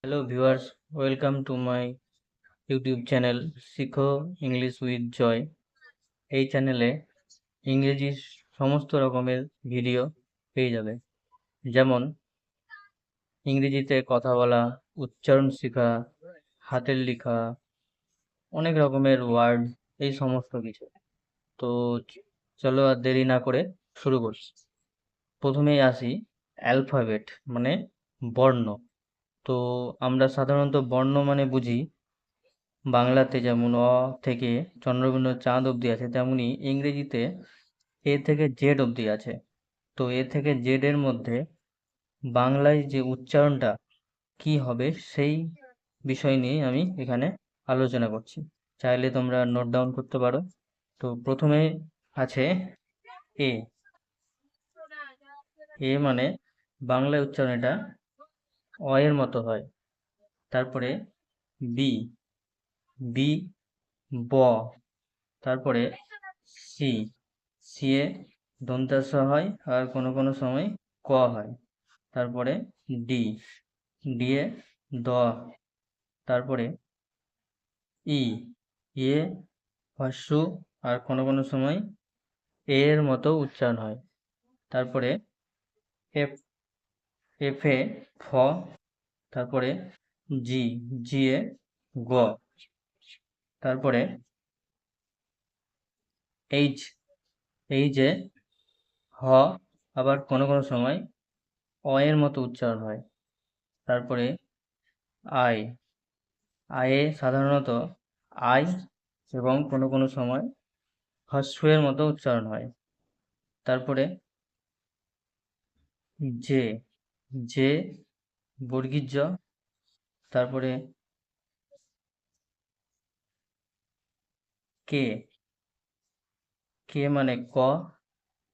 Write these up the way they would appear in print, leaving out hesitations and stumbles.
Hello viewers, welcome to my YouTube channel শিখো English with joy. এই চ্যানেলে ইংরেজি সমস্ত রকমের ভিডিও পেয়ে যাবে, যেমন ইংরেজিতে কথা বলা, উচ্চারণ শেখা, হাতের লেখা, অনেক রকমের ওয়ার্ড, এই সমস্ত কিছু। তো চলো আর দেরি না করে শুরু করছি। প্রথমেই আসি অ্যালফাবেট মানে বর্ণ। তো আমরা সাধারণত বর্ণ মানে বুঝি বাংলাতে যেমন অ থেকে চন্দ্রবিন্দু চাঁদ অবধি আছে, তেমনি ইংরেজিতে এ থেকে জেড অবধি আছে। তো এ থেকে জেড এর মধ্যে বাংলায় যে উচ্চারণটা কি হবে সেই বিষয় নিয়ে আমি এখানে আলোচনা করছি। চাইলে তোমরা নোট ডাউন করতে পারো। তো প্রথমে আছে এ। এ মানে বাংলায় উচ্চারণ এটা অ এর মতো হয়। তারপরে বি। বি ব। তারপরে সি। সি এ দন্ত্য হয় আর কোনো কোনো সময় ক হয়। তারপরে ডি। ডি এ দ। তারপরে ই। এ হ্রস্ব আর কোনো কোনো সময় এ এর মতো উচ্চারণ হয়। তারপরে এফ। এফ এ ফ। তারপরে জি। জি এ গ। তারপরে এইচ। এইচ এ হ, আবার কোনো কোনো সময় অ এর মতো উচ্চারণ হয়। তারপরে আই। আয়ে সাধারণত আই এবং কোনো কোনো সময় হ্রস্ব এর মতো উচ্চারণ হয়। তারপরে জে। জে বর্গীয় জ। তারপরে কে। কে মানে ক।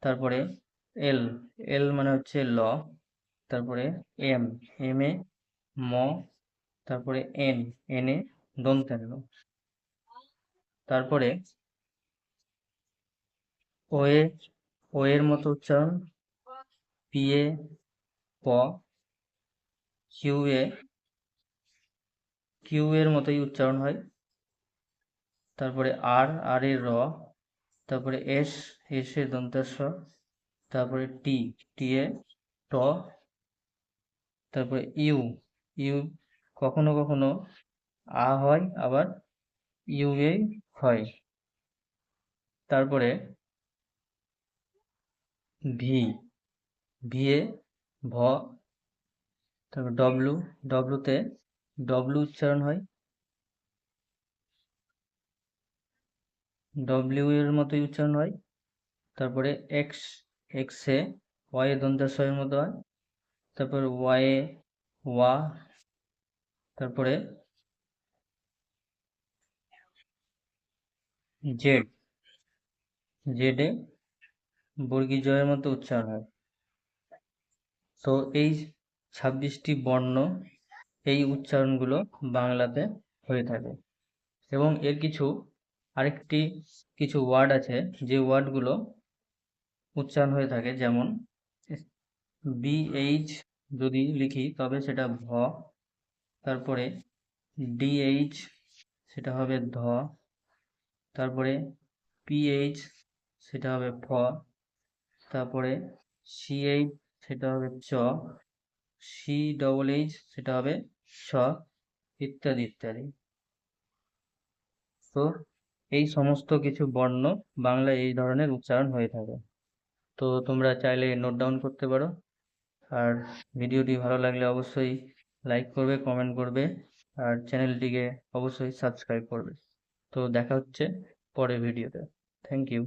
তারপরে এল। এল মানে হচ্ছে ল। তারপরে এম। এম এ ম। তারপরে এন। এন এ দন্ত্য ন। তারপরে ও এ। ও এর মতো উচ্চারণ পি এ প। কিউ এ। কিউ এর মতোই উচ্চারণ হয়। তারপরে আর। আর এর র। তারপরে এস। এস এ দন্ত্য স। তারপরে টি। টি এ ট। তারপরে ইউ। ইউ কখনো কখনো আ হয়, আবার ইউ এ হয়। তারপরে ভি। ভি এ ভ। তারপর ডব্লু। ডব্লুতে ডব্লু উচ্চারণ হয়। ডব্লিউ এর মতোই উচ্চারণ হয়। তারপরে x. X A Y A দন্ত্য স এর মতো হয়। তারপর ওয়াই এ ওয়া। তারপরে জেড। জেড এ বর্গীয় জ এর মতো উচ্চারণ হয়। তো এই 26টি বর্ণ, এই উচ্চারণগুলো বাংলাতে হয়ে থাকে। এবং এর আরেকটি কিছু ওয়ার্ড আছে যে ওয়ার্ডগুলো উচ্চারণ হয়ে থাকে, যেমন বিএইচ যদি লিখি তবে সেটা ভ। তারপরে ডিএইচ সেটা হবে ধ। তারপরে পিএইচ সেটা হবে ফ। তারপরে সিএইচ সেটা হবে চ। সি ডবল এইচ সেটা হবে ছ, ইত্যাদি ইত্যাদি। তো এই সমস্ত কিছু বর্ণ বাংলায় এই ধরনের উচ্চারণ হয়ে থাকে। তো তোমরা চাইলে নোট ডাউন করতে পারো। আর ভিডিওটি ভালো লাগলে অবশ্যই লাইক করবে, কমেন্ট করবে, আর চ্যানেলটিকে অবশ্যই সাবস্ক্রাইব করবে। তো দেখা হচ্ছে পরের ভিডিওতে। Thank you.